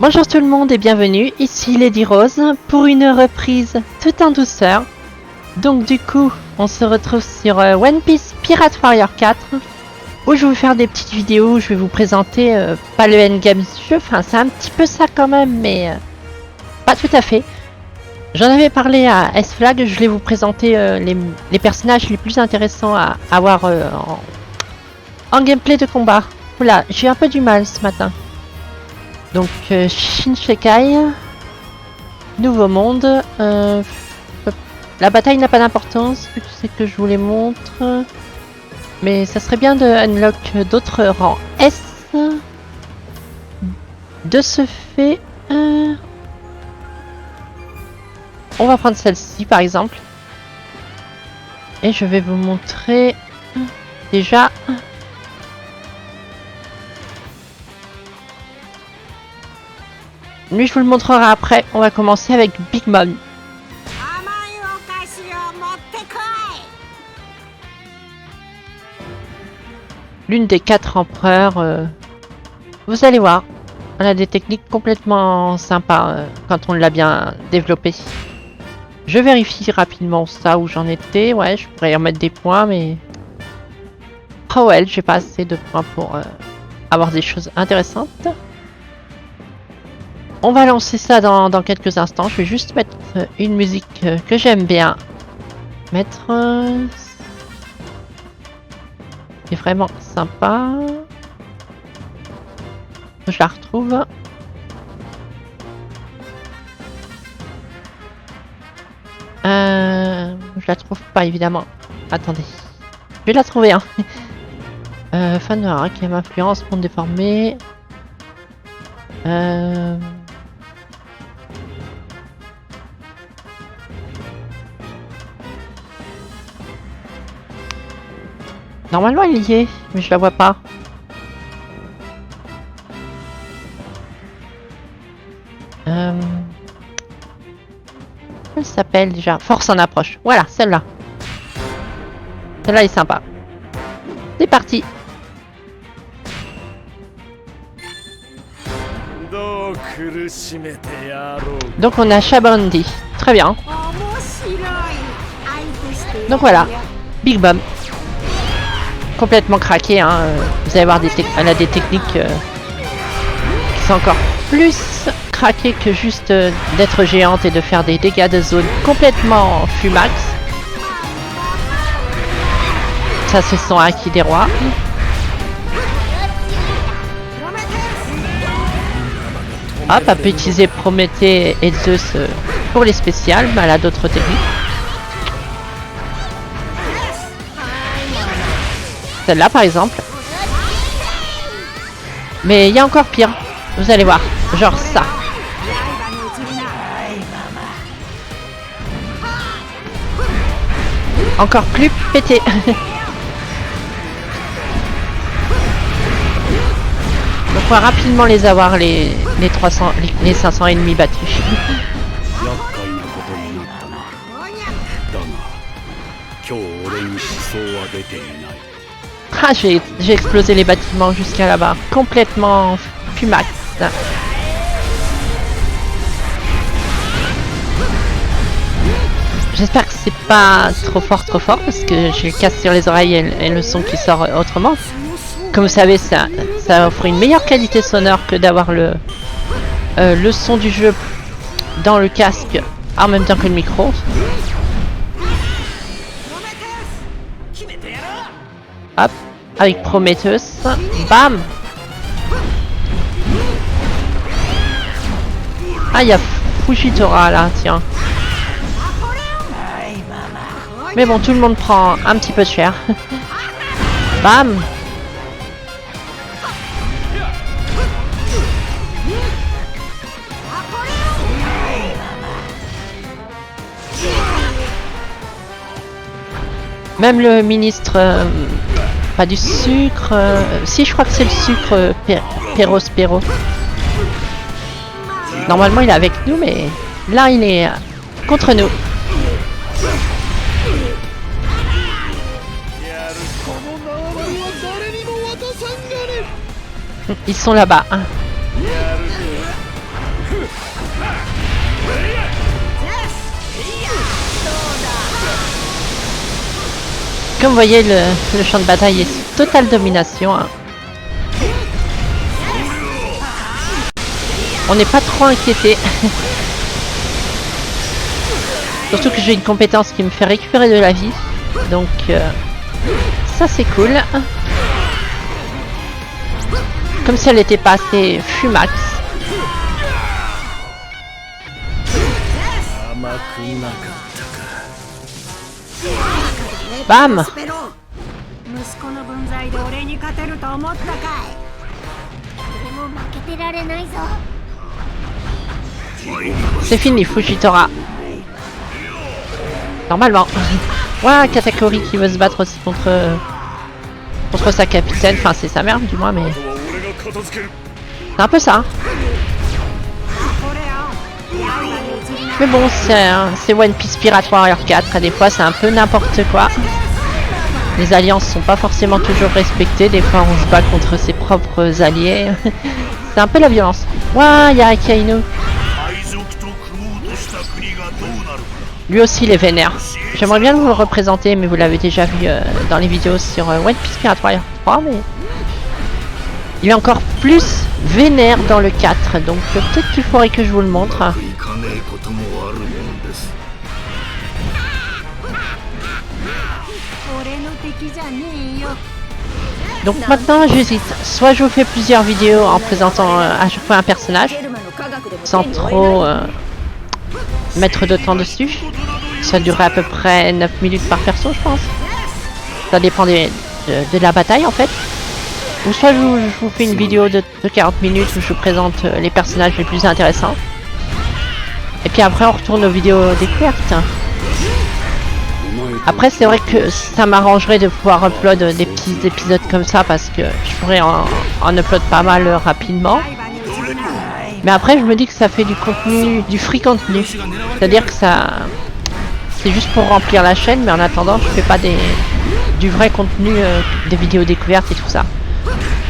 Bonjour tout le monde et bienvenue, ici Lady Rose pour une reprise tout en douceur. Donc du coup, on se retrouve sur One Piece Pirate Warrior 4 où je vais vous faire des petites vidéos où je vais vous présenter pas le endgame du jeu, enfin c'est un petit peu ça quand même, mais pas tout à fait. J'en avais parlé à S-Flag, je vais vous présenter les personnages les plus intéressants à avoir en gameplay de combat. Oula, j'ai un peu du mal ce matin. Donc Shinseikai, nouveau monde, la bataille n'a pas d'importance, c'est que je vous les montre, mais ça serait bien de unlock d'autres rangs S. De ce fait, on va prendre celle-ci par exemple, et je vais vous montrer déjà. Lui, je vous le montrerai après. On va commencer avec Big Mom. L'une des 4 empereurs. Vous allez voir. On a des techniques complètement sympas quand on l'a bien développé. Je vérifie rapidement ça où j'en étais. Ouais, je pourrais y remettre des points, mais... Oh ouais, j'ai pas assez de points pour avoir des choses intéressantes. On va lancer ça dans quelques instants. Je vais juste mettre une musique que j'aime bien. Mettre... c'est vraiment sympa. Je la retrouve. Je la trouve pas évidemment. Attendez. Je vais la trouver. Hein. Fan noir qui aime influence, monde déformé. Normalement il y est, mais je la vois pas. Elle s'appelle déjà Force en approche. Voilà, celle-là. Celle-là est sympa. C'est parti. Donc on a Shabandi. Très bien. Donc voilà, Big Mom. Complètement craqué, hein. Vous allez voir, elle a des techniques qui sont encore plus craquées que juste d'être géante et de faire des dégâts de zone complètement fumax. Ça c'est son acquis des rois. Hop, elle peut utiliser Prométhée et Zeus pour les spéciales, mais elle a d'autres techniques. Celle-là par exemple. Mais il y a encore pire. Vous allez voir. Genre ça. Encore plus pété. Donc on va rapidement les avoir les 300 les 500 ennemis battus. Ah, j'ai explosé les bâtiments jusqu'à là-bas. Complètement fumax. J'espère que c'est pas trop fort parce que j'ai le casque sur les oreilles et le son qui sort autrement. Comme vous savez, ça offre une meilleure qualité sonore que d'avoir le son du jeu dans le casque en même temps que le micro. Hop, avec Prometheus. Bam! Ah, il y a Fujitora là, tiens. Mais bon, tout le monde prend un petit peu cher. Bam! Même le ministre, pas du sucre, si je crois que c'est le sucre Péro. Normalement il est avec nous, mais là il est contre nous. Ils sont là-bas. Comme vous voyez, le champ de bataille est sous totale domination. Hein. On n'est pas trop inquiété. Surtout que j'ai une compétence qui me fait récupérer de la vie. Donc ça c'est cool. Comme si elle n'était pas assez fumax. Bam! C'est fini, Fujitora. Normalement. Ouah, Katakuri qui veut se battre aussi contre sa capitaine. Enfin, c'est sa mère, du moins, mais... C'est un peu ça. Hein. Mais bon, c'est One Piece Pirate Warrior 4. Et des fois, c'est un peu n'importe quoi. Les alliances sont pas forcément toujours respectées. Des fois, on se bat contre ses propres alliés. C'est un peu la violence. Ouah, il y a Akainu. Lui aussi, il est vénère. J'aimerais bien vous le représenter, mais vous l'avez déjà vu dans les vidéos sur One Piece Pirate Warrior 3. Mais il est encore plus vénère dans le 4. Donc peut-être qu'il faudrait que je vous le montre. Donc maintenant j'hésite, soit je vous fais plusieurs vidéos en présentant à chaque fois un personnage, sans trop mettre de temps dessus. Ça durerait à peu près 9 minutes par perso je pense. Ça dépend de la bataille en fait. Ou soit je vous fais une vidéo de 40 minutes où je vous présente les personnages les plus intéressants. Et puis après on retourne aux vidéos découvertes. Après c'est vrai que ça m'arrangerait de pouvoir upload des petits épisodes comme ça parce que je pourrais en upload pas mal rapidement. Mais après je me dis que ça fait du contenu, du free contenu. C'est-à-dire que ça... C'est juste pour remplir la chaîne, mais en attendant je fais pas du vrai contenu, des vidéos découvertes et tout ça.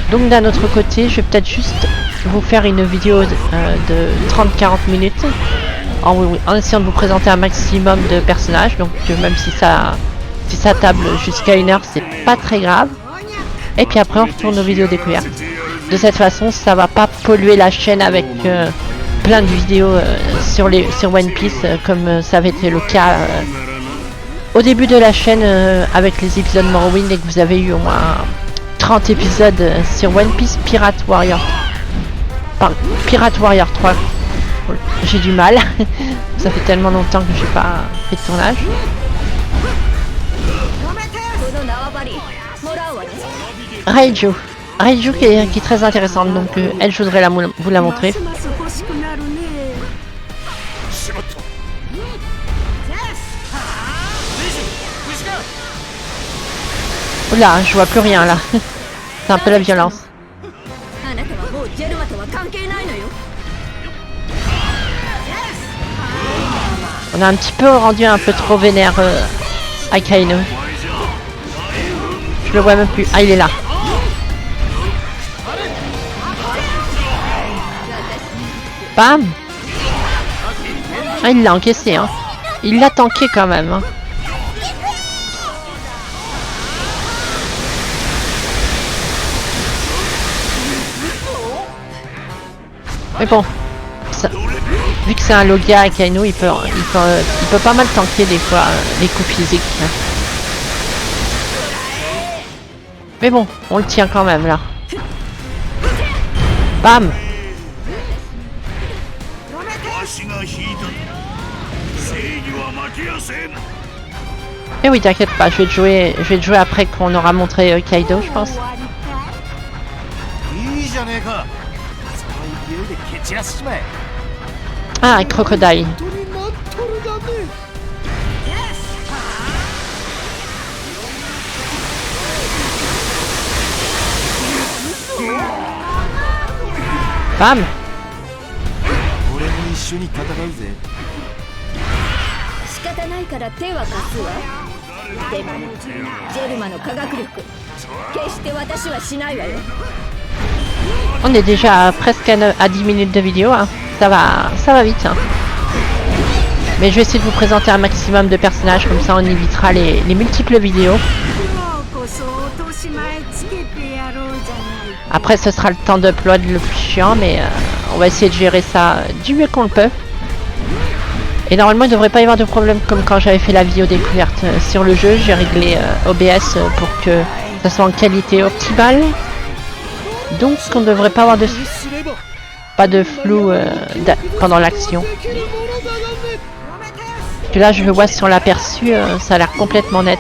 Donc d'un autre côté je vais peut-être juste vous faire une vidéo de 30-40 minutes. En essayant de vous présenter un maximum de personnages, donc même si ça table jusqu'à 1 heure, c'est pas très grave. Et puis après on retourne aux vidéos découvertes. De cette façon, ça va pas polluer la chaîne avec plein de vidéos sur One Piece, comme ça avait été le cas au début de la chaîne avec les épisodes Morrowind, et que vous avez eu au moins 30 épisodes sur One Piece Pirate Warrior 3. J'ai du mal, ça fait tellement longtemps que j'ai pas fait de tournage. Raiju qui est très intéressante, donc elle je voudrais vous la montrer. Oula, je vois plus rien là. C'est un peu la violence. On a un petit peu rendu un peu trop vénère Akainu. Je le vois même plus. Ah, il est là. Bam. Ah, il l'a encaissé, hein. Il l'a tanké quand même. Hein. Mais bon, ça, vu que c'est un Logia Akainu, il peut pas mal tanker des fois les coups physiques. Mais bon, on le tient quand même là. Bam. Et oui, t'inquiète pas, je vais te jouer après qu'on aura montré Kaido, je pense. Ah, un crocodile. Bam. On est déjà presque à 10 minutes de vidéo, hein. Ça va vite. Hein. Mais je vais essayer de vous présenter un maximum de personnages, comme ça on évitera les multiples vidéos. Après, ce sera le temps d'upload le plus chiant, mais on va essayer de gérer ça du mieux qu'on le peut. Et normalement, il ne devrait pas y avoir de problème comme quand j'avais fait la vidéo découverte sur le jeu. J'ai réglé OBS pour que ça soit en qualité optimale. Donc, on ne devrait pas avoir de flou pendant l'action. Parce que là, je le vois sur l'aperçu, ça a l'air complètement net.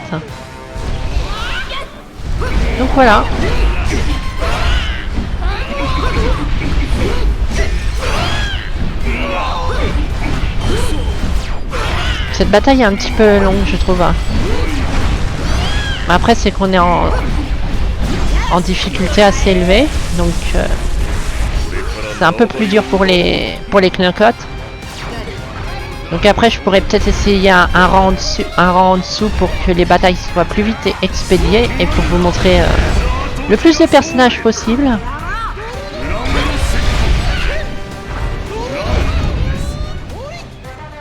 Donc voilà. Cette bataille est un petit peu longue, je trouve. Après, c'est qu'on est en difficulté assez élevée, donc c'est un peu plus dur pour les Knockout. Donc après, je pourrais peut-être essayer un rang en dessous pour que les batailles soient plus vite expédiées et pour vous montrer le plus de personnages possible.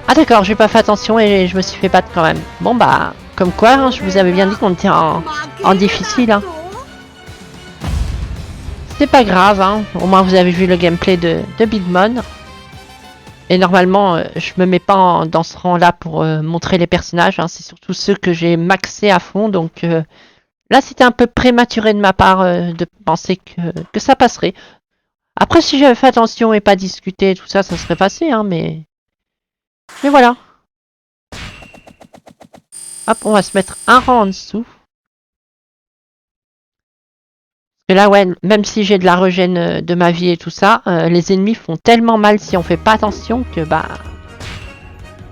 Ah d'accord, j'ai pas fait attention et je me suis fait battre quand même. Bon bah, comme quoi, hein, je vous avais bien dit qu'on était en difficile. Hein. C'est pas grave, hein. Au moins vous avez vu le gameplay de Big Mom. Et normalement, je me mets pas dans ce rang-là pour montrer les personnages. Hein. C'est surtout ceux que j'ai maxé à fond. Donc là, c'était un peu prématuré de ma part de penser que ça passerait. Après, si j'avais fait attention et pas discuté, tout ça, ça serait passé. Hein, mais voilà. Hop, on va se mettre un rang en dessous. Et là, ouais, même si j'ai de la régène de ma vie et tout ça, les ennemis font tellement mal si on fait pas attention que bah...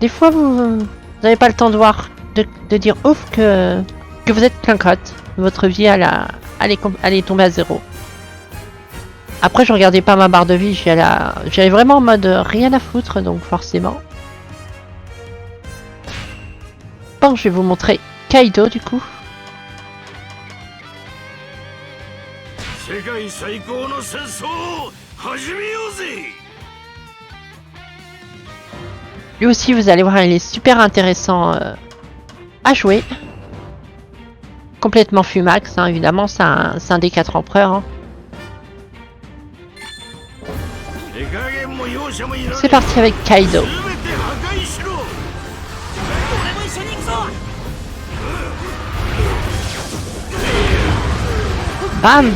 Des fois, vous n'avez pas le temps de voir, de dire ouf que vous êtes clinquote. Votre vie, elle est tombée à 0. Après, je regardais pas ma barre de vie, j'allais vraiment en mode rien à foutre, donc forcément. Bon, je vais vous montrer Kaido du coup. Lui aussi, vous allez voir, il est super intéressant à jouer. Complètement Fumax, hein, évidemment, c'est un des 4 empereurs. Hein. C'est parti avec Kaido. Bam!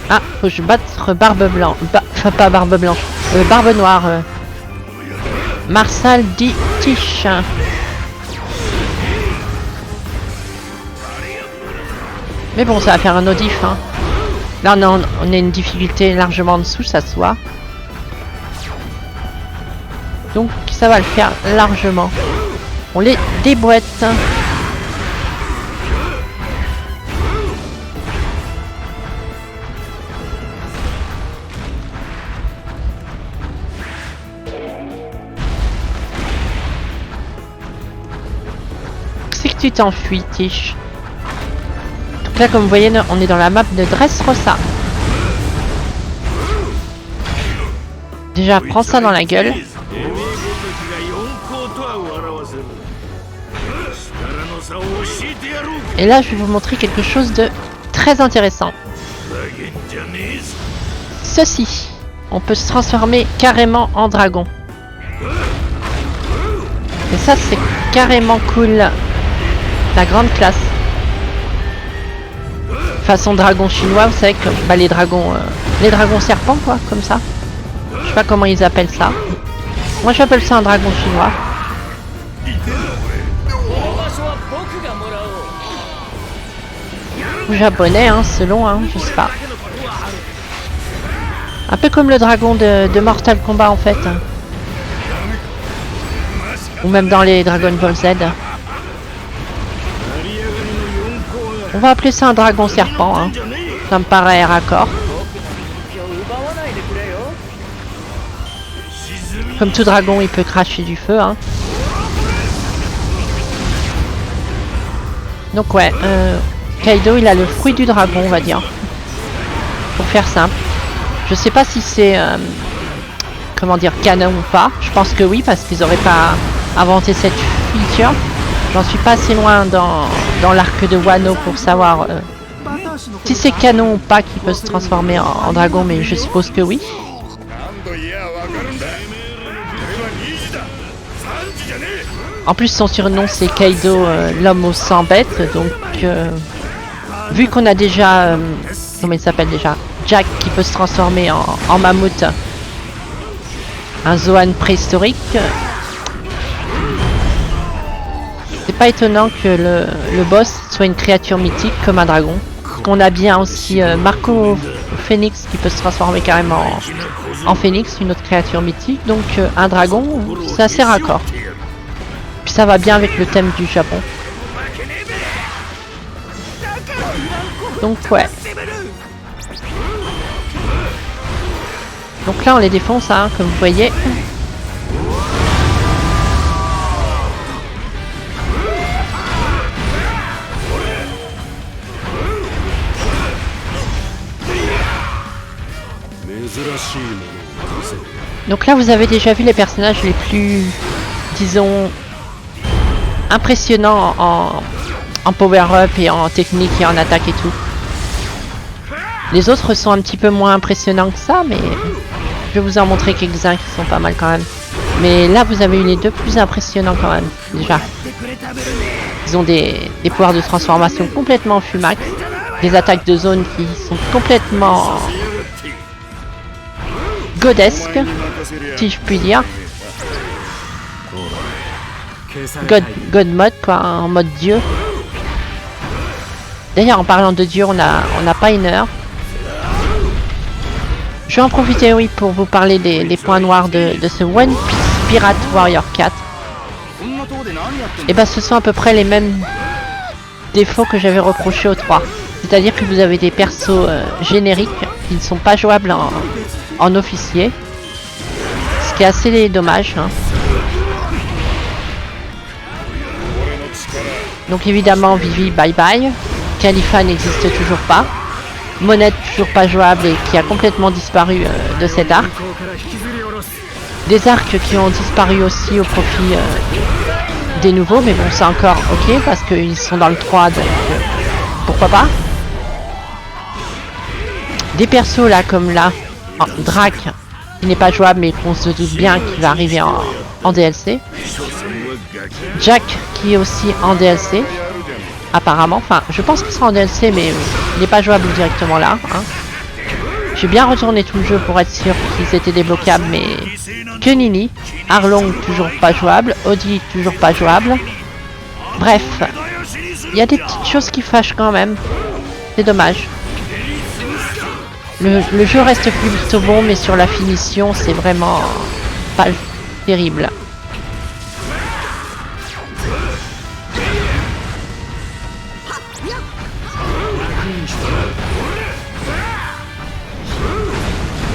Ah, faut que je batte Barbe Blanche. Enfin, pas Barbe Blanche. Barbe Noire. Marsal dit Tiche. Mais bon, ça va faire un audif. Hein. Là, on a une difficulté largement en dessous, ça se voit. Donc, ça va le faire largement. On les déboîte. C'est que tu t'enfuis, Tiche. Donc là, comme vous voyez, on est dans la map de Dressrosa. Déjà, prends ça dans la gueule. Et là, je vais vous montrer quelque chose de très intéressant. Ceci. On peut se transformer carrément en dragon. Et ça, c'est carrément cool. La grande classe. Façon dragon chinois, vous savez que bah, les dragons serpents, quoi, comme ça. Je sais pas comment ils appellent ça. Moi, j'appelle ça un dragon chinois. Ou japonais, hein, selon, hein, je sais pas. Un peu comme le dragon de Mortal Kombat, en fait. Ou même dans les Dragon Ball Z. On va appeler ça un dragon serpent, hein. Ça me paraît raccord. Comme tout dragon, il peut cracher du feu, hein. Donc ouais, Kaido, il a le fruit du dragon, on va dire. Pour faire simple. Je sais pas si c'est, comment dire, canon ou pas. Je pense que oui, parce qu'ils auraient pas inventé cette feature. J'en suis pas assez loin dans l'arc de Wano pour savoir si c'est canon ou pas qu'il peut se transformer en dragon, mais je suppose que oui. En plus, son surnom c'est Kaido, l'homme aux 100 bêtes, donc vu qu'on a déjà, comment il s'appelle déjà, Jack qui peut se transformer en mammouth, un Zoan préhistorique, c'est pas étonnant que le boss soit une créature mythique comme un dragon. On a bien aussi Marco Phoenix qui peut se transformer carrément en phénix, une autre créature mythique, donc un dragon, c'est assez raccord. Puis ça va bien avec le thème du Japon. Donc ouais. Donc là on les défonce, hein, comme vous voyez. Donc là vous avez déjà vu les personnages les plus, disons, impressionnants en power-up et en technique et en attaque et tout. Les autres sont un petit peu moins impressionnants que ça, mais je vais vous en montrer quelques-uns qui sont pas mal quand même. Mais là vous avez eu les deux plus impressionnants quand même, déjà. Ils ont des pouvoirs de transformation complètement fumax, des attaques de zone qui sont complètement godesques, si je puis dire. God mode quoi, en mode dieu. D'ailleurs en parlant de dieu, on n'a pas une heure. Je vais en profiter oui pour vous parler des points noirs de ce One Piece Pirate Warrior 4. Et bah ce sont à peu près les mêmes défauts que j'avais reproché au 3. C'est-à-dire que vous avez des persos génériques qui ne sont pas jouables en officier. Ce qui est assez dommage. Hein. Donc évidemment Vivi bye bye. Khalifa n'existe toujours pas. Monette toujours pas jouable et qui a complètement disparu de cet arc. Des arcs qui ont disparu aussi au profit des nouveaux, mais bon c'est encore ok parce qu'ils sont dans le 3 donc pourquoi pas. Des persos là comme là, Drac qui n'est pas jouable mais qu'on se doute bien qu'il va arriver en DLC. Jack qui est aussi en DLC apparemment, enfin je pense qu'il sera en DLC mais il n'est pas jouable directement là. Hein. J'ai bien retourné tout le jeu pour être sûr qu'ils étaient débloquables mais que nini. Arlong toujours pas jouable, Audi toujours pas jouable. Bref, il y a des petites choses qui fâchent quand même, c'est dommage. Le jeu reste plutôt bon mais sur la finition c'est vraiment pas terrible.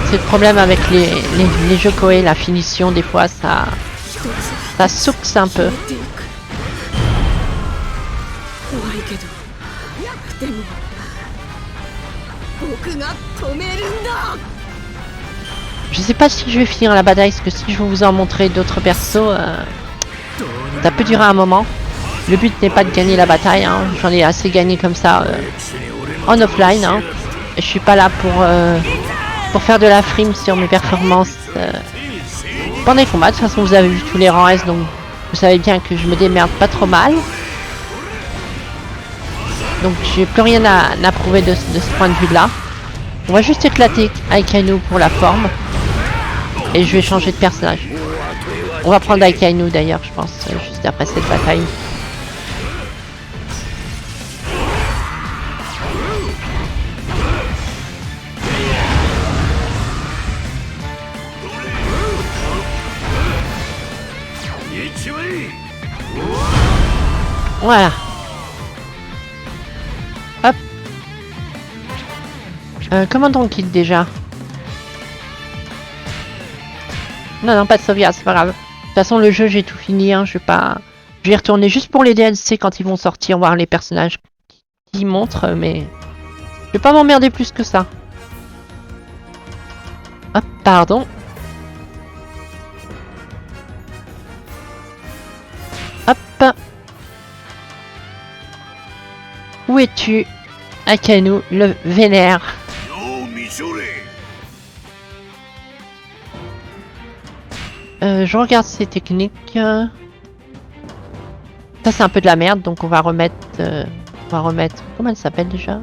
C'est le problème avec les jeux Koei, la finition des fois ça souxe un peu. Je sais pas si je vais finir la bataille, parce que si je vais vous en montrer d'autres persos, ça peut durer un moment. Le but n'est pas de gagner la bataille, hein. J'en ai assez gagné comme ça en offline. Hein. Je suis pas là pour faire de la frime sur mes performances pendant les combats. De toute façon vous avez vu tous les rangs S, donc vous savez bien que je me démerde pas trop mal. Donc j'ai plus rien à prouver de ce point de vue là. On va juste éclater Akainu pour la forme. Et je vais changer de personnage. On va prendre Akainu d'ailleurs je pense, juste après cette bataille. Voilà. Hop. Comment on quitte déjà? Non, pas de sauvegarde, c'est pas grave. De toute façon, le jeu, j'ai tout fini. Hein, je vais y retourner juste pour les DLC quand ils vont sortir, voir les personnages qui montrent, mais je vais pas m'emmerder plus que ça. Hop, pardon. Hop. Où es-tu, Akainu, le vénère? Je regarde ses techniques. Ça c'est un peu de la merde, donc on va remettre... Comment elle s'appelle déjà?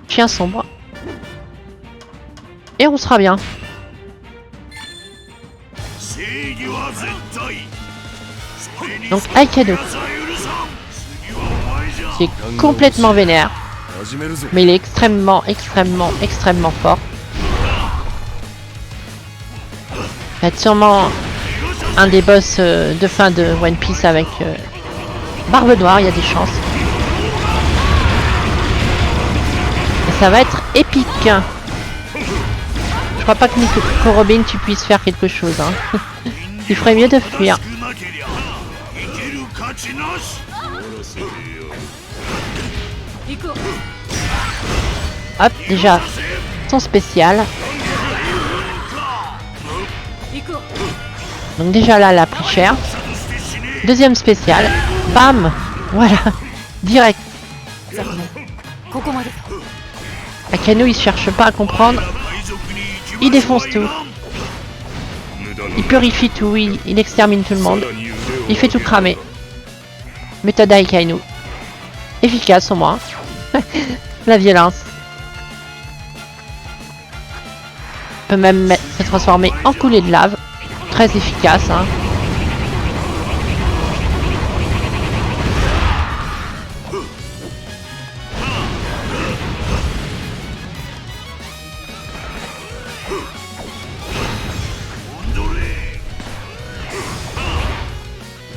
Chien sombre. Et on sera bien. Donc Aikado, qui est complètement vénère, mais il est extrêmement fort. Il va être sûrement un des boss de fin de One Piece avec Barbe Noire, il y a des chances. Et ça va être épique. Je crois pas que Nico Robin tu puisses faire quelque chose. Hein. Il ferait mieux de fuir. Hop, déjà, son spécial. Donc déjà là, elle a pris cher. Deuxième spécial. Bam. Voilà. Direct. Akainu, il cherche pas à comprendre. Il défonce tout. Il purifie tout. Il extermine tout le monde. Il fait tout cramer. Méthode Akainu. Efficace au moins. La violence. Peut même se transformer en coulée de lave. Très efficace. Hein.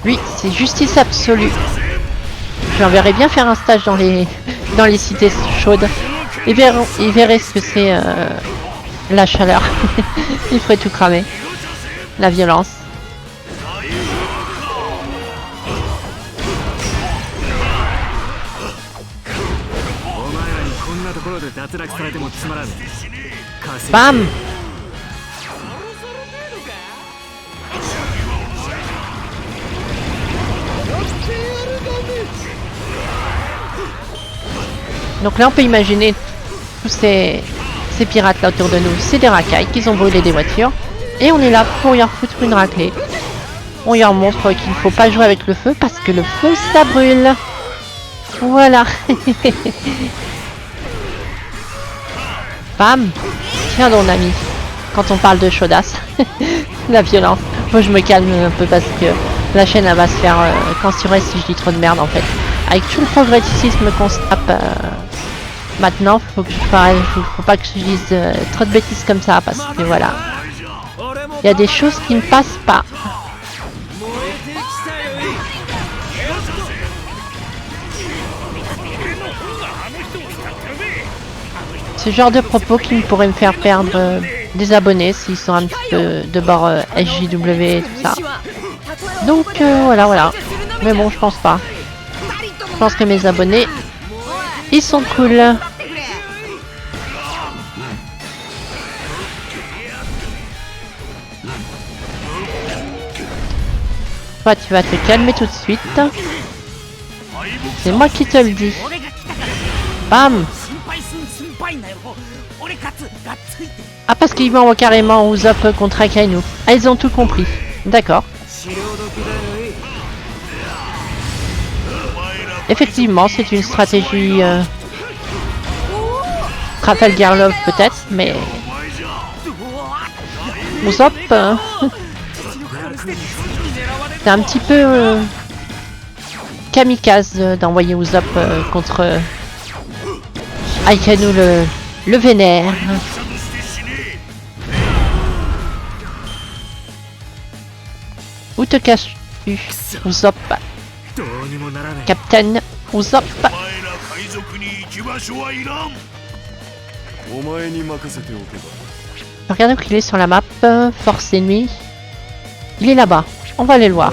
Lui, c'est justice absolue. J'enverrai bien faire un stage dans les cités chaudes. Il verrait ce que c'est la chaleur. Il ferait tout cramer. La violence. Bam! Donc là on peut imaginer tous ces pirates là autour de nous, c'est des racailles qui ont brûlé des voitures. Et on est là pour leur foutre une raclée. On leur montre qu'il ne faut pas jouer avec le feu parce que le feu ça brûle. Voilà. Bam. Tiens donc ami. Quand on parle de chaudasse. La violence. Moi je me calme un peu parce que la chaîne elle va se faire censurer si je dis trop de merde en fait. Avec tout le progressisme qu'on se tape maintenant, faut pas que je dise trop de bêtises comme ça parce que voilà. Il y a des choses qui ne passent pas. Ce genre de propos qui pourrait me faire perdre des abonnés s'ils sont un petit peu de bord SJW et tout ça. Donc voilà. Mais bon, je pense pas. Je pense que mes abonnés, ils sont cool. Toi, tu vas te calmer tout de suite. C'est moi qui te le dis. Bam! Ah, parce qu'ils vont carrément Usopp contre Akainu. Ah, ils ont tout compris. D'accord. Effectivement, c'est une stratégie... Trafalgar Love peut-être, mais... Usopp... c'est un petit peu... kamikaze d'envoyer Usopp contre... Akainu le vénère. Où te caches-tu, Usopp? Captain Usopp. Regardez où il est sur la map. Force ennemie. Il est là-bas. On va aller le voir.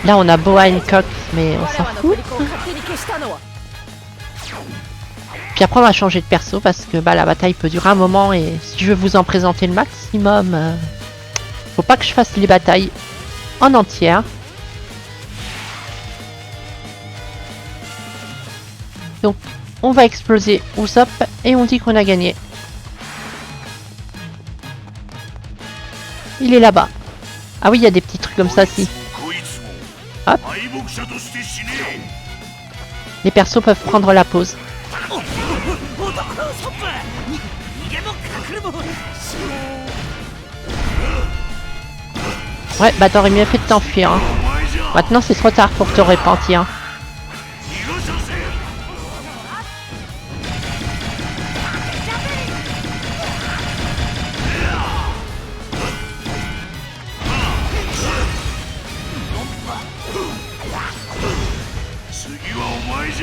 Là on a Boa Hancock, mais on s'en fout. Puis après on va changer de perso parce que bah, la bataille peut durer un moment et si je veux vous en présenter le maximum, faut pas que je fasse les batailles en entière. Donc on va exploser Usopp et on dit qu'on a gagné. Il est là-bas. Ah oui, il y a des petits trucs comme ça aussi. Hop. Les persos peuvent prendre la pause. Ouais, bah t'aurais mieux fait de t'enfuir. Hein. Maintenant c'est trop tard pour te repentir.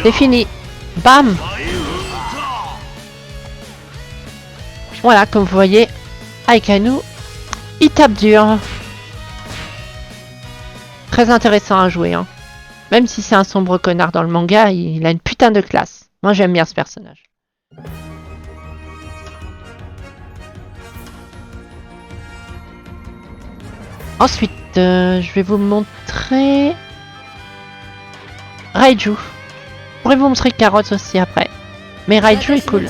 C'est fini. Bam. Voilà, comme vous voyez, Aikanu, il tape dur. Très intéressant à jouer. Hein. Même si c'est un sombre connard dans le manga, il a une putain de classe. Moi j'aime bien ce personnage. Ensuite, je vais vous montrer... Raiju. Je pourrais vous montrer Carotte aussi après. Mais Raiju est cool.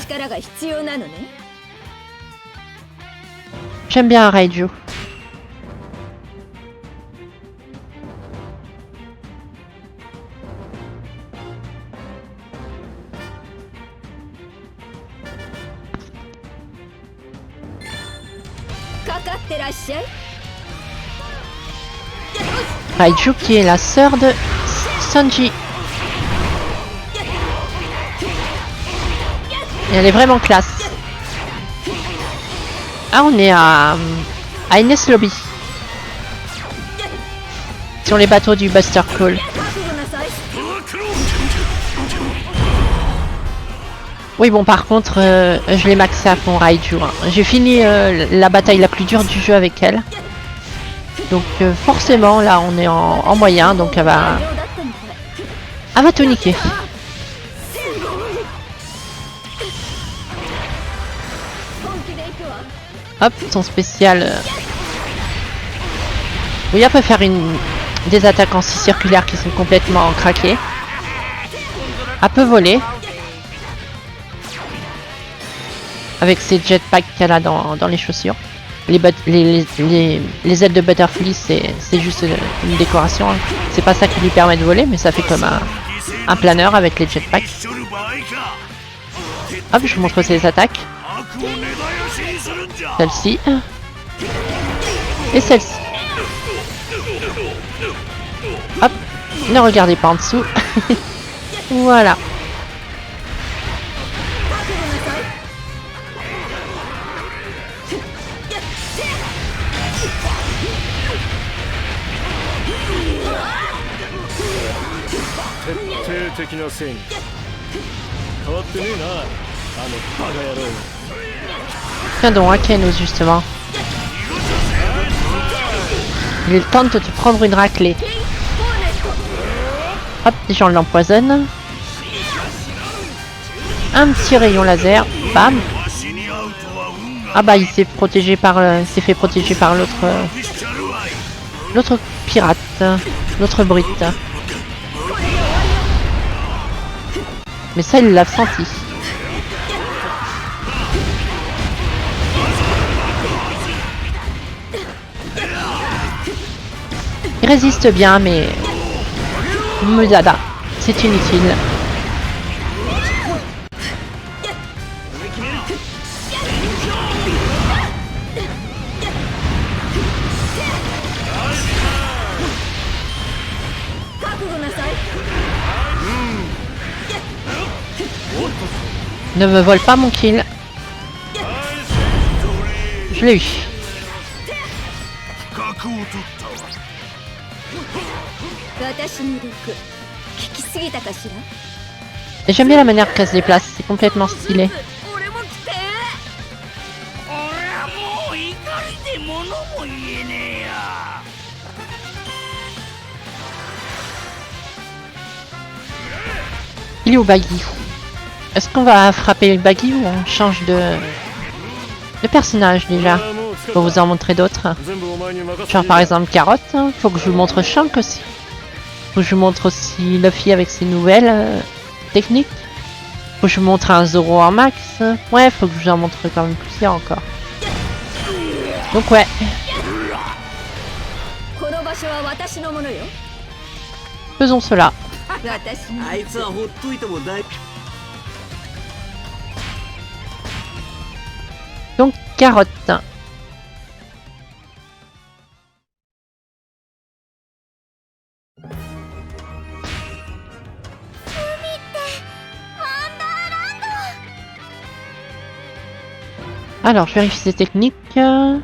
J'aime bien Raiju. Raiju qui est la sœur de Sanji. Et elle est vraiment classe. Ah, on est à Ines Lobby. Sur les bateaux du Buster Call. Oui, bon, par contre, je l'ai maxé à fond Raiju. Hein. J'ai fini la bataille la plus dure du jeu avec elle. Donc, forcément, là, on est en moyen. Donc, elle va tout niquer. Hop, son spécial. Oui, elle peut faire des attaques en scie circulaires qui sont complètement craquées. Elle peut voler. Avec ses jetpacks qu'elle a dans les chaussures. Les ailes de Butterfly, c'est juste une décoration. Hein. C'est pas ça qui lui permet de voler, mais ça fait comme un planeur avec les jetpacks. Hop, je vous montre ses attaques. Celle-ci. Et celle-ci. Hop. Ne regardez pas en dessous. Voilà. Tiens donc, Akainu justement. Il tente de te prendre une raclée. Hop, déjà on l'empoisonne. Un petit rayon laser. Bam. Ah bah il s'est protégé par s'est fait protéger par l'autre pirate, l'autre brute. Mais ça il l'a senti. Il résiste bien mais Mudada, c'est inutile. Ne me vole pas mon kill. Je l'ai eu. Et j'aime bien la manière qu'elle se déplace, c'est complètement stylé. Il est où Baggy? Est-ce qu'on va frapper Baggy ou on change de personnage déjà? Pour vous en montrer d'autres. Genre par exemple Carotte. Faut que je vous montre Shank aussi. Faut que je vous montre aussi Luffy avec ses nouvelles techniques. Faut que je vous montre un Zoro en max. Ouais, faut que je vous en montre quand même plusieurs encore. Donc ouais. Faisons cela. Donc carotte. Alors, je vérifie ces techniques. On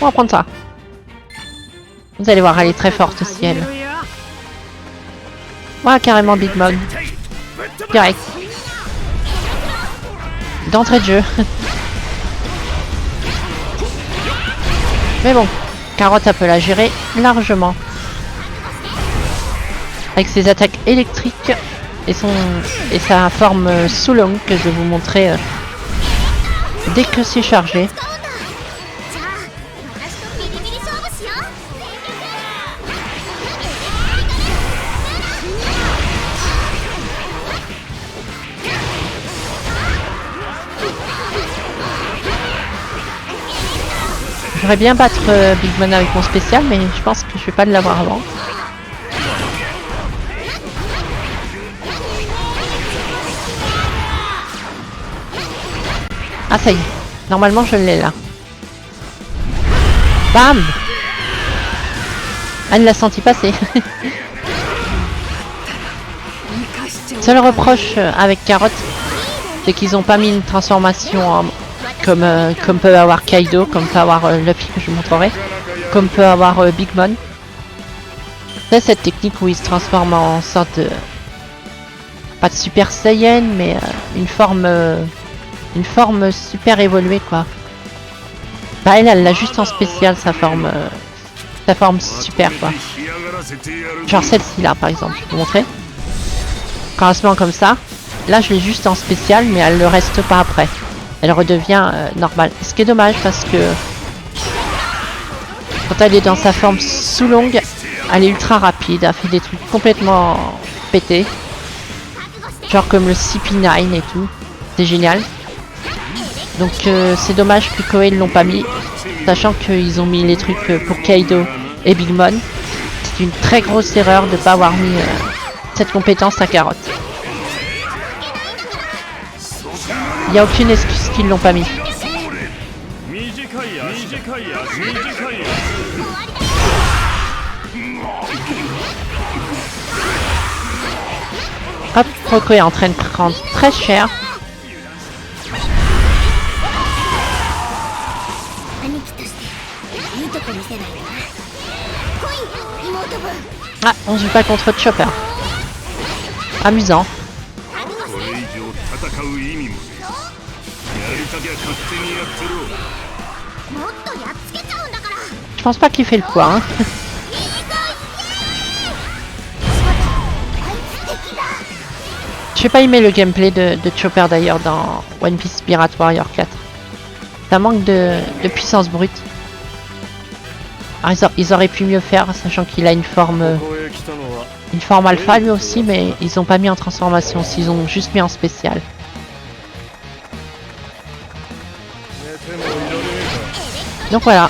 va prendre ça. Vous allez voir, elle est très forte aussi, elle. Voilà, carrément Big Mom. Direct. D'entrée de jeu. Mais bon, Carotte, elle peut la gérer largement. Avec ses attaques électriques et sa forme Sulong que je vais vous montrer dès que c'est chargé. J'aimerais bien battre Big Mom avec mon spécial, mais je pense que je vais pas l'avoir avant. Ah ça y est, normalement je l'ai là. Bam! Elle l'a senti passer. Seul reproche avec Carotte, c'est qu'ils ont pas mis une transformation comme peut avoir Kaido, comme peut avoir Luffy que je vous montrerai, comme peut avoir Big Mom. C'est cette technique où il se transforme en sorte de... pas de Super Saiyan, mais une forme super évoluée quoi. Bah elle l'a juste en spécial sa forme super quoi. Genre celle-ci là par exemple, je vais vous montrer. Quand elle se met comme ça, là je l'ai juste en spécial mais elle le reste pas après. Elle redevient normale. Ce qui est dommage parce que quand elle est dans sa forme sous longue, elle est ultra rapide, elle fait des trucs complètement pétés. Genre comme le CP9 et tout. C'est génial. Donc c'est dommage que Koei ne l'ont pas mis, sachant qu'ils ont mis les trucs pour Kaido et Big Mom. C'est une très grosse erreur de ne pas avoir mis cette compétence à Carotte. Il n'y a aucune excuse qu'ils ne l'ont pas mis. Hop, Koei est en train de prendre très cher. Ah, on joue pas contre Chopper. Amusant. Je pense pas qu'il fait le poids. Hein. J'ai pas aimé le gameplay de Chopper d'ailleurs dans One Piece Pirate Warrior 4. Ça manque de puissance brute. Alors, ils auraient pu mieux faire, sachant qu'il a une forme alpha lui aussi, mais ils ont pas mis en transformation, ils ont juste mis en spécial. Donc voilà.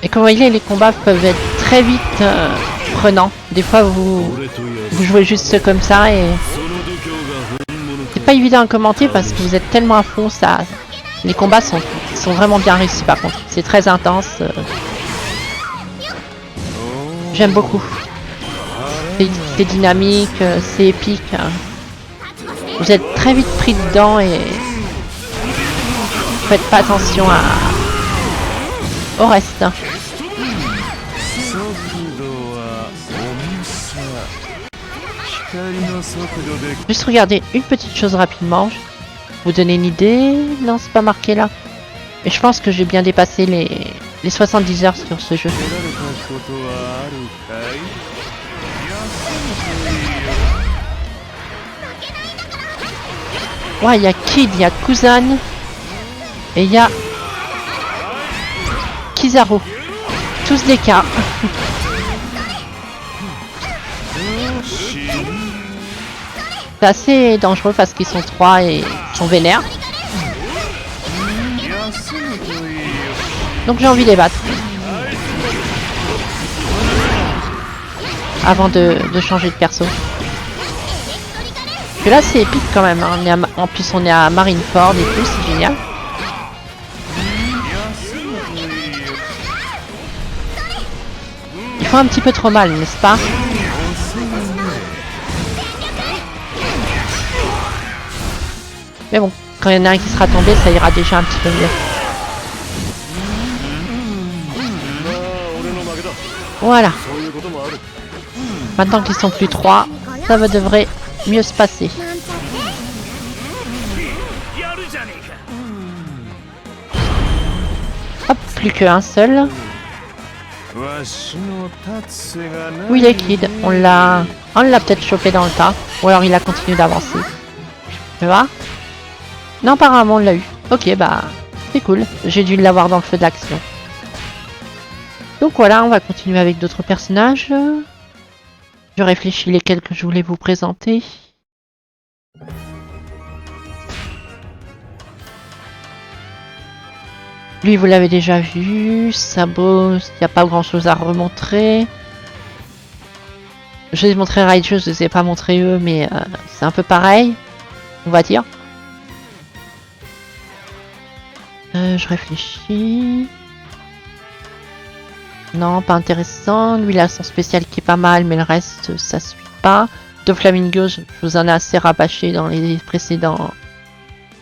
Et comme vous voyez, les combats peuvent être très vite prenants. Des fois, vous jouez juste comme ça et c'est pas évident à commenter parce que vous êtes tellement à fond. Les combats sont vraiment bien réussis par contre. C'est très intense. J'aime beaucoup. C'est dynamique, c'est épique. Vous êtes très vite pris dedans et faites pas attention au reste. Juste regarder une petite chose rapidement. Vous donner une idée? Non, c'est pas marqué là. Et je pense que j'ai bien dépassé les 70 heures sur ce jeu. Ouais, il y a Kid, il y a Kuzan. Et il y a Kizaru. Tous des cas. C'est assez dangereux parce qu'ils sont 3 et sont vénères. Donc j'ai envie de les battre. Avant de changer de perso. Et là c'est épique quand même. Hein. En plus on est à Marineford et tout, c'est génial. Il faut un petit peu trop mal, n'est-ce pas? Mais bon, quand il y en a un qui sera tombé, ça ira déjà un petit peu mieux. Voilà. Maintenant qu'ils sont plus 3, ça devrait mieux se passer. Hop, plus qu'un seul. Oui, il est Kid. On l'a peut-être chopé dans le tas. Ou alors il a continué d'avancer. Tu vois? Non, apparemment on l'a eu. Ok, bah, c'est cool. J'ai dû l'avoir dans le feu d'action. Donc voilà, on va continuer avec d'autres personnages. Je réfléchis lesquels que je voulais vous présenter. Lui, vous l'avez déjà vu. Sabo, il n'y a pas grand chose à remontrer. Je vais montrer Raiju, je ne les ai pas montré eux, mais c'est un peu pareil, on va dire. Je réfléchis. Non, pas intéressant. Lui, il a son spécial qui est pas mal, mais le reste, ça suit pas. Doflamingo, je vous en ai assez rabâché dans les précédents.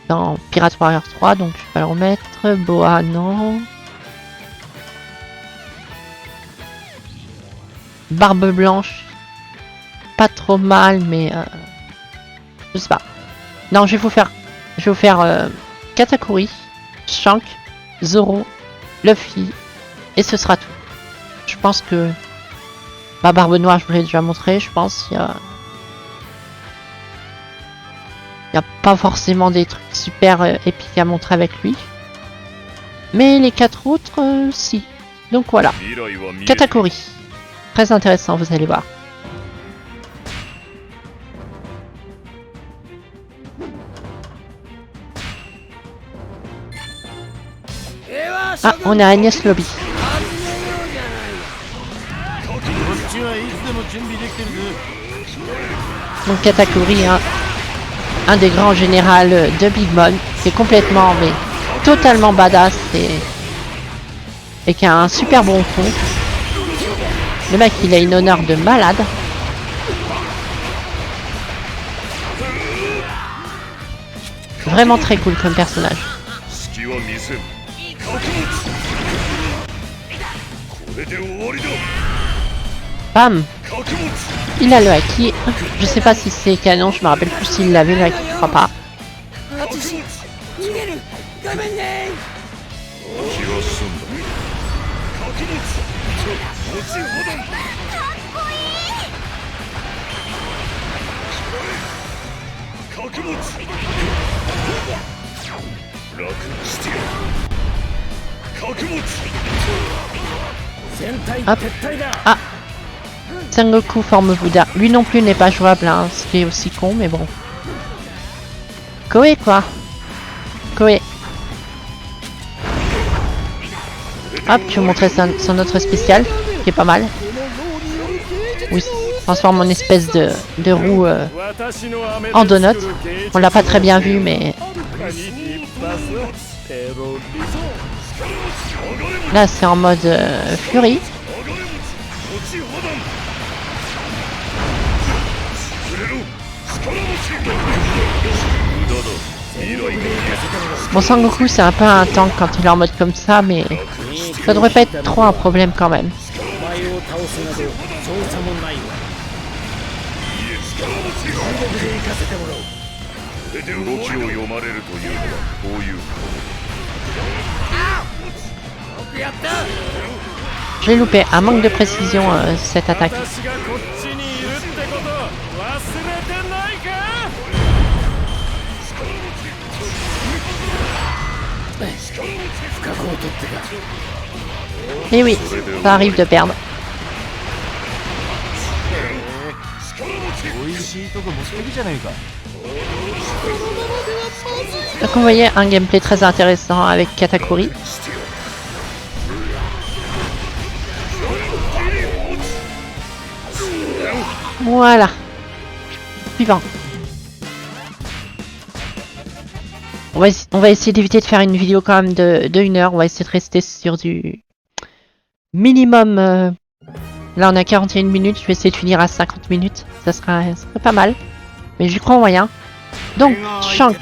Dans Pirate Warrior 3, donc je vais pas le remettre. Boa, non. Barbe Blanche, pas trop mal, mais je sais pas. Non, je vais vous faire Katakuri, Shank, Zoro, Luffy, et ce sera tout. Je pense que ma Barbe Noire, je vous l'ai déjà montré, je pense. Il n'y a pas forcément des trucs super épiques à montrer avec lui. Mais les 4 autres, si. Donc voilà. Katakuri. Très intéressant, vous allez voir. Ah, on est à Agnès Lobby. Donc Katakuri, hein, un des grands généraux de Big Mom, qui est complètement, mais totalement badass et qui a un super bon fond. Le mec, il a une honneur de malade. Vraiment très cool comme personnage. Bam! Il a le haki. Je sais pas si c'est canon, je me rappelle plus s'il l'avait le haki, je crois pas. Hop. Ah, Sengoku forme Bouddha. Lui non plus n'est pas jouable, hein, ce qui est aussi con, mais bon. Koé quoi. Koé. Hop, je vais vous montrer son autre spécial, qui est pas mal. Oui, transforme en espèce de roue en donut. On l'a pas très bien vu, mais... Là, c'est en mode Fury. Bon, Sangoku, c'est un peu un tank quand il est en mode comme ça, mais ça devrait pas être trop un problème quand même. J'ai loupé, un manque de précision cette attaque. Et oui, ça arrive de perdre. Donc vous voyez un gameplay très intéressant avec Katakuri. Voilà. Suivant. On va essayer d'éviter de faire une vidéo quand même de 1 heure. On va essayer de rester sur du minimum. Là on a 41 minutes. Je vais essayer de finir à 50 minutes. Ça serait pas mal. Mais j'y crois en moyen. Donc, Shank.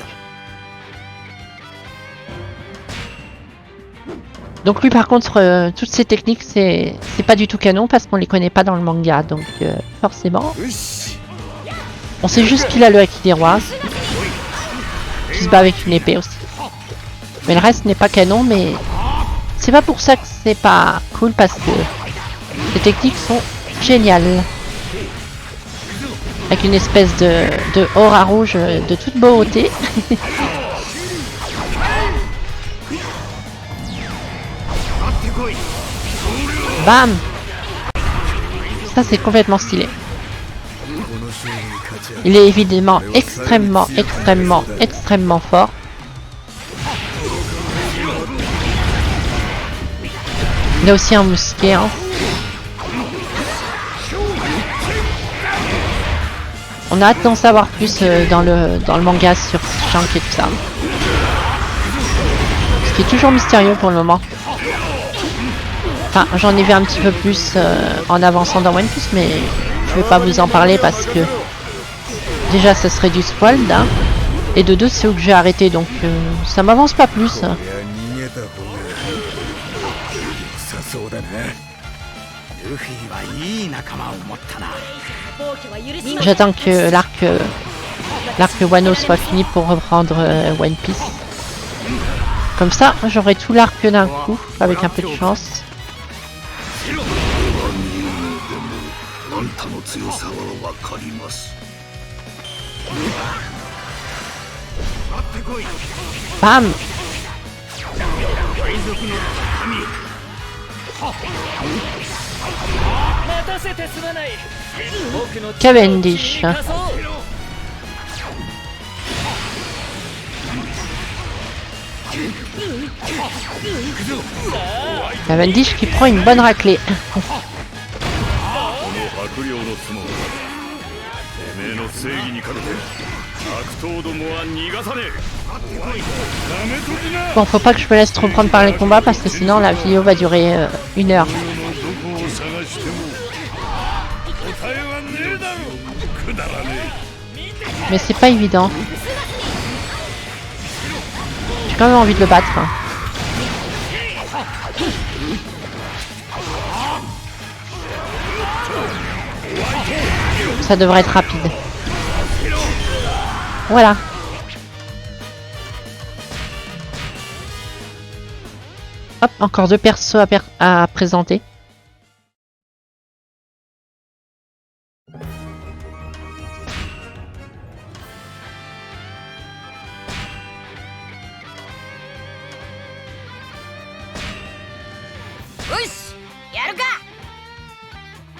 Donc lui par contre, toutes ces techniques c'est pas du tout canon parce qu'on les connaît pas dans le manga. Donc forcément. On sait juste qu'il a le Haki des rois. Qui se bat avec une épée aussi. Mais le reste n'est pas canon, mais c'est pas pour ça que c'est pas cool parce que les techniques sont géniales. Avec une espèce de aura rouge de toute beauté. Bam! Ça c'est complètement stylé. Il est évidemment extrêmement fort. Il a aussi un mousquet. Hein. On a hâte d'en savoir plus dans le manga sur Shank et tout ça. Ce qui est toujours mystérieux pour le moment. Enfin, j'en ai vu un petit peu plus en avançant dans One Piece, mais je vais pas vous en parler parce que déjà ça serait du spoil d'un, et de deux c'est où que j'ai arrêté, donc ça m'avance pas plus. J'attends que l'arc Wano soit fini pour reprendre One Piece. Comme ça, j'aurai tout l'arc d'un coup, avec un peu de chance. Bam! Cavendish. Cavendish qui prend une bonne raclée. Bon, faut pas que je me laisse trop prendre par les combats parce que sinon la vidéo va durer 1 heure. Mais c'est pas évident. J'ai quand même envie de le battre. Ça devrait être rapide. Voilà. Hop, encore 2 persos à présenter.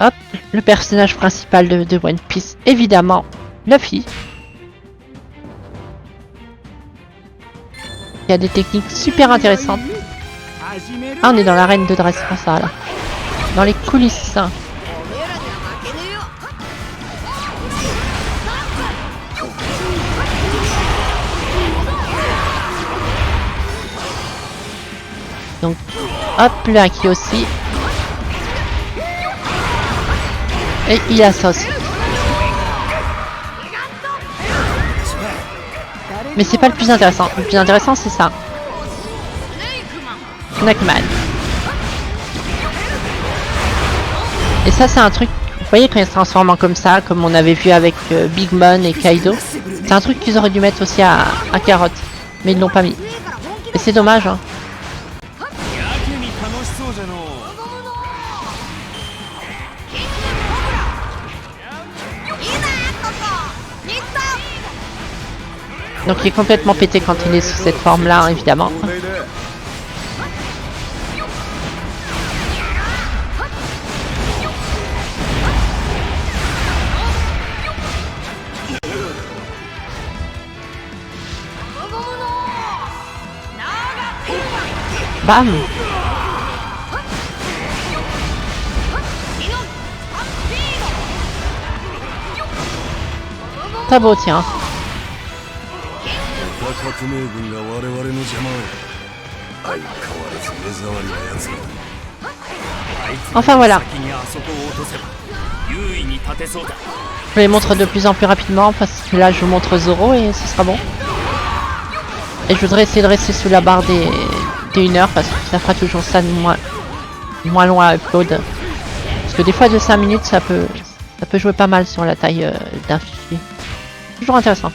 Hop, le personnage principal de One Piece, évidemment, Luffy. Il y a des techniques super intéressantes. Ah, on est dans l'arène de Dressrosa là. Dans les coulisses. Donc, hop, le Haki aussi. Et il a ça aussi. Mais c'est pas le plus intéressant. Le plus intéressant, c'est ça. Knackman. Et ça, c'est un truc voyez quand ils se transforment comme ça, comme on avait vu avec Big Mom et Kaido. C'est un truc qu'ils auraient dû mettre aussi à Carotte. Mais ils l'ont pas mis. Et c'est dommage, hein. Donc il est complètement pété quand il est sous cette forme-là, évidemment. Bam! T'as beau, tiens. Enfin voilà. Je vous les montre de plus en plus rapidement parce que là je vous montre Zoro et ce sera bon. Et je voudrais essayer de rester sous la barre des 1 heure parce que ça fera toujours ça de moins long à upload. Parce que des fois de 5 minutes ça peut jouer pas mal sur la taille d'un fichier. Toujours intéressant.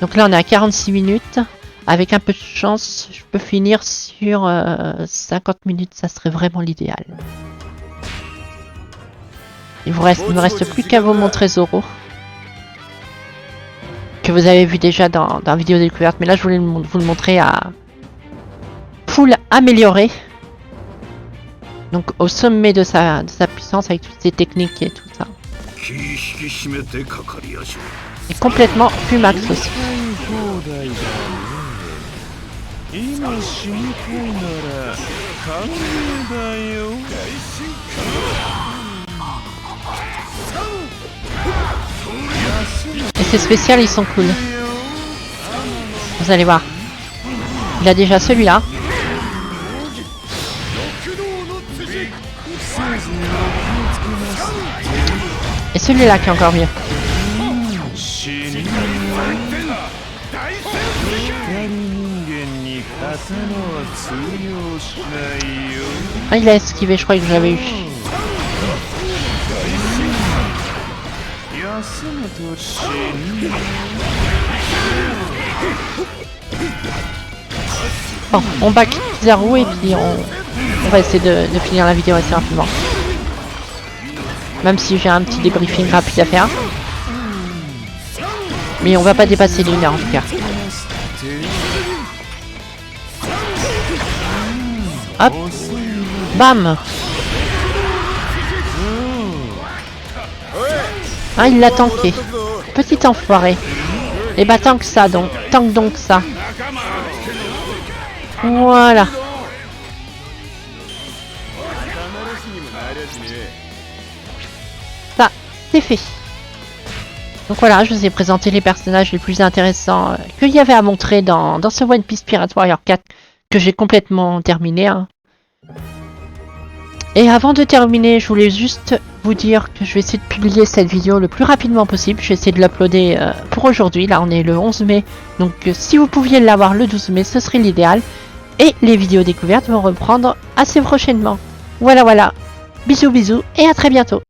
Donc là on est à 46 minutes. Avec un peu de chance, je peux finir sur 50 minutes, ça serait vraiment l'idéal. Il me reste plus qu'à vous montrer Zoro. Que vous avez vu déjà dans la vidéo découverte, mais là je voulais vous le montrer à full amélioré. Donc au sommet de sa puissance avec toutes ses techniques et tout ça. Et complètement Fumax aussi. Et ces spéciales ils sont cool. Vous allez voir. Il a déjà celui-là. Et celui-là qui est encore mieux. Ah, il a esquivé, je crois que j'avais eu. Bon, on back Kizaru et puis on va essayer de finir la vidéo assez rapidement. Même si j'ai un petit débriefing rapide à faire. Mais on va pas dépasser les 1 heure en tout cas. Hop. Bam. Ah, il l'a tanké. Petit enfoiré. Et bah tant que ça donc. Tank donc ça. Voilà. Ça, c'est fait. Donc voilà, je vous ai présenté les personnages les plus intéressants qu'il y avait à montrer dans ce One Piece Pirate Warrior 4 que j'ai complètement terminé. Hein. Et avant de terminer, je voulais juste vous dire que je vais essayer de publier cette vidéo le plus rapidement possible. Je vais essayer de l'uploader pour aujourd'hui. Là, on est le 11 mai. Donc si vous pouviez l'avoir le 12 mai, ce serait l'idéal. Et les vidéos découvertes vont reprendre assez prochainement. Voilà, voilà. Bisous, bisous et à très bientôt.